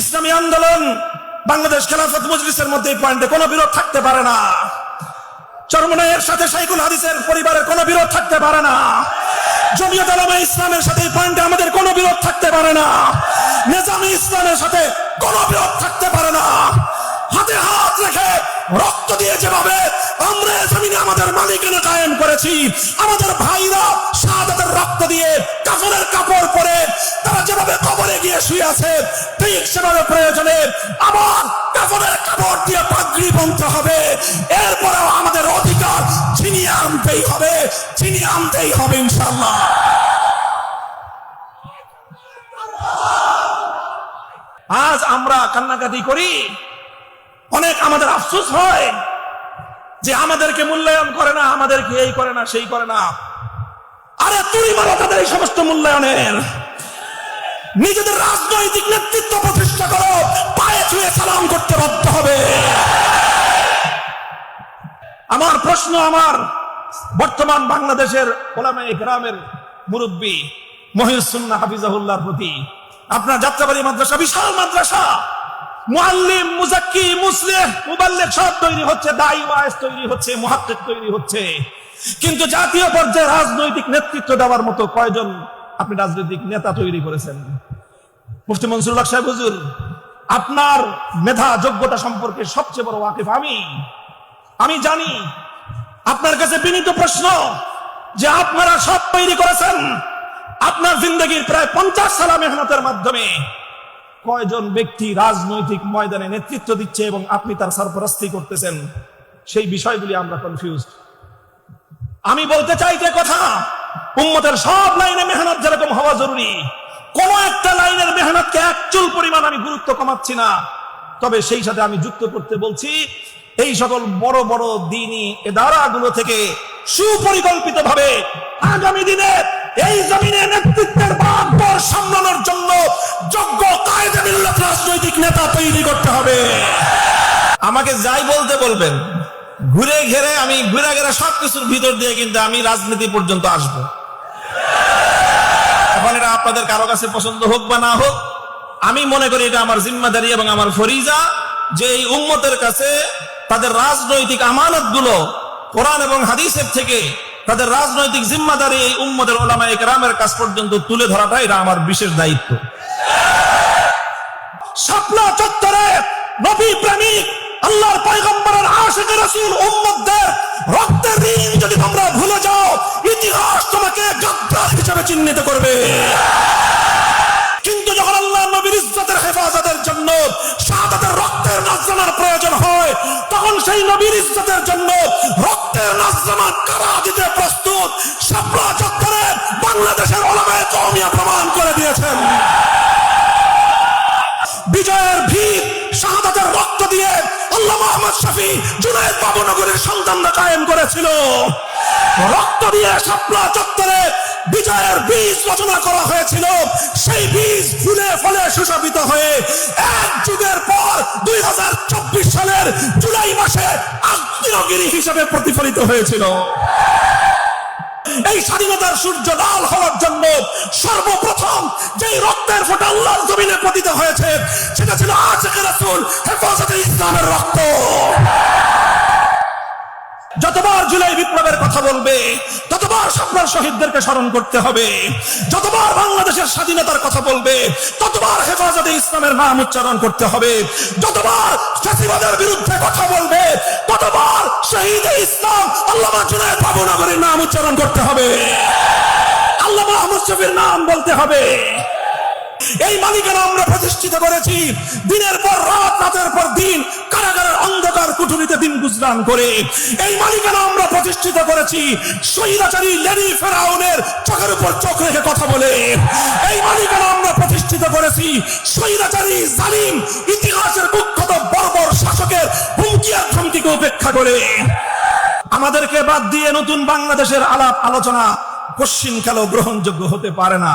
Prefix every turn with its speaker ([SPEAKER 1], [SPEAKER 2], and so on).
[SPEAKER 1] ইসলামী আন্দোলন বাংলাদেশ খেলাফত মজলিসের মধ্যে এই পয়েন্টে কোনো বিরোধ থাকতে পারে না। চরমনাইয়ের সাথে শাইখুল হাদিসের পরিবারের কোনো বিরোধ থাকতে পারে না। জমিয়ত উলামায়ে ইসলামের সাথে এই পয়েন্টে আমাদের কোনো বিরোধ থাকতে পারে না। নিজামী ইসলামের সাথে কোনো বিরোধ থাকতে পারে না। হাতে হাত রেখে রক্ত দিয়ে যেভাবে আমরা জমিনে আমাদের মালিকানা কায়েম করেছি, আমাদের ভাইরা শাহাদাতের রক্ত দিয়ে কাফনের কাপড় পরে তারা যেভাবে কবরে গিয়ে শুয়ে আছে, ঠিক সেভাবে প্রয়োজনে আবার কাফনের কাপড় দিয়ে পাগড়ি বাঁধতে হবে। এরপরেও আমাদের অধিকার ছিনিয়ে আনতেই হবে, ছিনিয়ে আনতেই হবে ইনশাআল্লাহ। আজ আমরা কান্নাকাটি করি, অনেক আমাদের আফসোস হয় যে আমাদেরকে মূল্যায়ন করে না, আমাদেরকে এই করে না, সেই করে না। আরে তুই মারো তাদের এই সমস্ত মূল্যায়নের। নিজেদের রাজনৈতিক নেতৃত্ব প্রতিষ্ঠা করো, পায়ে ছুঁয়ে সালাম করতে বাধ্য হবে। আমার প্রশ্ন আমার বর্তমান বাংলাদেশের উলামায়ে কেরামের মুরব্বী মহিউস সুন্নাহ হাফিজাহুল্লাহর প্রতি। আপনার যাত্রাবাড়ি মাদ্রাসা বিশাল মাদ্রাসা, মুআল্লিম, মুজাক্কি, মুসলিহ, মুবাল্লিগ সব তৈরি হচ্ছে, দাঈ ওয়াইজ তৈরি হচ্ছে, মুহাক্কিক তৈরি হচ্ছে, কিন্তু জাতীয় পর্যায়ে রাজনৈতিক নেতৃত্ব দেওয়ার মতো কয়জন আপনি রাজনৈতিক নেতা তৈরি করেছেন? মুফতি মনসুরুল হক সাহেব হুজুর, আপনার মেধা যোগ্যতা সম্পর্কে সবচেয়ে বড় ওয়াকিফ আমি জানি। আপনার কাছে বিনীত প্রশ্ন যে আপনারা সব তৈরি করেছেন, আপনার জিন্দেগির প্রায় 50 সাল মেহনতের মাধ্যমে কয়জন ব্যক্তি রাজনৈতিক ময়দানে নেতৃত্ব দিচ্ছে এবং আপনি তার সরপরস্তি করতেছেন? সেই বিষয়গুলি আমরা কনফিউজড। আমি বলতে চাই যে কথা, উম্মতের সব লাইনে মেহনত যেরকম হওয়া জরুরি, কোন একটা লাইনের মেহনতকে এক চুল পরিমাণ আমি গুরুত্ব কমাচ্ছি না। তবে সেই সাথে আমি যুক্ত করতে বলছি, এই সকল বড় বড় দ্বীনি ইদারাগুলো থেকে সুপরিকল্পিত ভাবে আগামী দিনে এই জমিনে নেতৃত্বের বাগডোর সামলানোর জন্য যোগ্য কায়েদে মিল্লাত রাজনৈতিক নেতা তৈরি করতে হবে। আমাকে যাই বলতে বলবেন, ঘুরে ঘেরে আমি ঘুরে ঘেরে সবকিছুর ভিতর দিয়ে কিন্তু আমি রাজনীতি পর্যন্ত আসবো। এখন এটা আপনাদের কারো কাছে পছন্দ হোক বা না হোক, আমি মনে করি এটা আমার জিম্মাদারি এবং আমার ফরিজা যে এই উম্মতের কাছে তাদের রাজনৈতিক আমানত গুলো কোরআন এবং হাদিসের থেকে তাদের রাজনৈতিক জিম্মাদারি এই উম্মতের উলামায়ে কেরামের কাছ পর্যন্ত তুলে ধরাটা এটা আমার বিশেষ দায়িত্ব। শাপলা চত্বরে নবী প্রেমিক আল্লাহর পয়গম্বরের আশিক রাসূল উম্মতদের রক্তের ঋণ যদি তোমরা ভুলে যাও, ইতিহাস তোমাকে গাদ্দার হিসেবে চিহ্নিত করবে। কিন্তু যখন আল্লাহর নবীর ইজ্জতের হেফাজতের জন্য শাহাদাতের রক্তের নজরানার প্রয়োজন হয়, তখন সেই নবীর ইজ্জতের জন্য রক্তের নজরানা কারা দিতে প্রস্তুত, শাপলা চত্বরে বাংলাদেশের উলামায়ে কওমিয়া প্রমাণ করে দিয়েছেন। বিজয়ের ভিত শাহাদাতের রক্ত দিয়ে আল্লামা আহমদ শফী জুনায়েদ বাবুনগরের সন্তানরা কায়েম করেছিল। রক্ত দিয়ে শাপলা চত্বরে বিজয়ের বীজ রচনা করা হয়েছিল। সেই বীজ ফুলে ফলে সুশোভিত হয়ে এক যুগের পর 2024 সালের জুলাই মাসে আগ্নেয়গিরি হিসেবে প্রতিফলিত হয়েছিল। এই স্বাধীনতার সূর্য লাল হওয়ার জন্য সর্বপ্রথম যে রক্তের ফোঁটা আল্লাহর জমিনে পতিত হয়েছে, সেটা ছিল আশিক রাসূল হেফাজতে ইসলামের রক্ত। যতবার জুলাই বিপ্লবের কথা বলবে, ততবার শাপলার শহীদদেরকে স্মরণ করতে হবে। যতবার বাংলাদেশের স্বাধীনতার কথা বলবে, ততবার হেফাজতে ইসলামের নাম উচ্চারণ করতে হবে। যতবার ফ্যাসিবাদের বিরুদ্ধে কথা বলবে, ততবার শহীদে ইসলাম আল্লামা জুনায়েদ বাবুনগরের নাম উচ্চারণ করতে হবে, আল্লামা আহমদ শফীর নাম বলতে হবে। এই মালিকানা আমরা প্রতিষ্ঠিত করেছি দিনের পর রাত, রাতের পর দিন কারাগারের অন্ধকার কুঠুরিতে দিন গুজরান করে। এই মালিকানা আমরা প্রতিষ্ঠিত করেছি স্বৈরাচারী লেডি ফেরাউনের চোখের উপর চোখ রেখে কথা বলে। এই মালিকানা আমরা প্রতিষ্ঠিত করেছি স্বৈরাচারী জালিম ইতিহাসের কুখ্যাত বর্বর শাসকের হুমকি আর ধমকিকে উপেক্ষা করে। আমাদেরকে বাদ দিয়ে নতুন বাংলাদেশের আলাপ আলোচনা কশ্চিনকালেও গ্রহণযোগ্য হতে পারে না।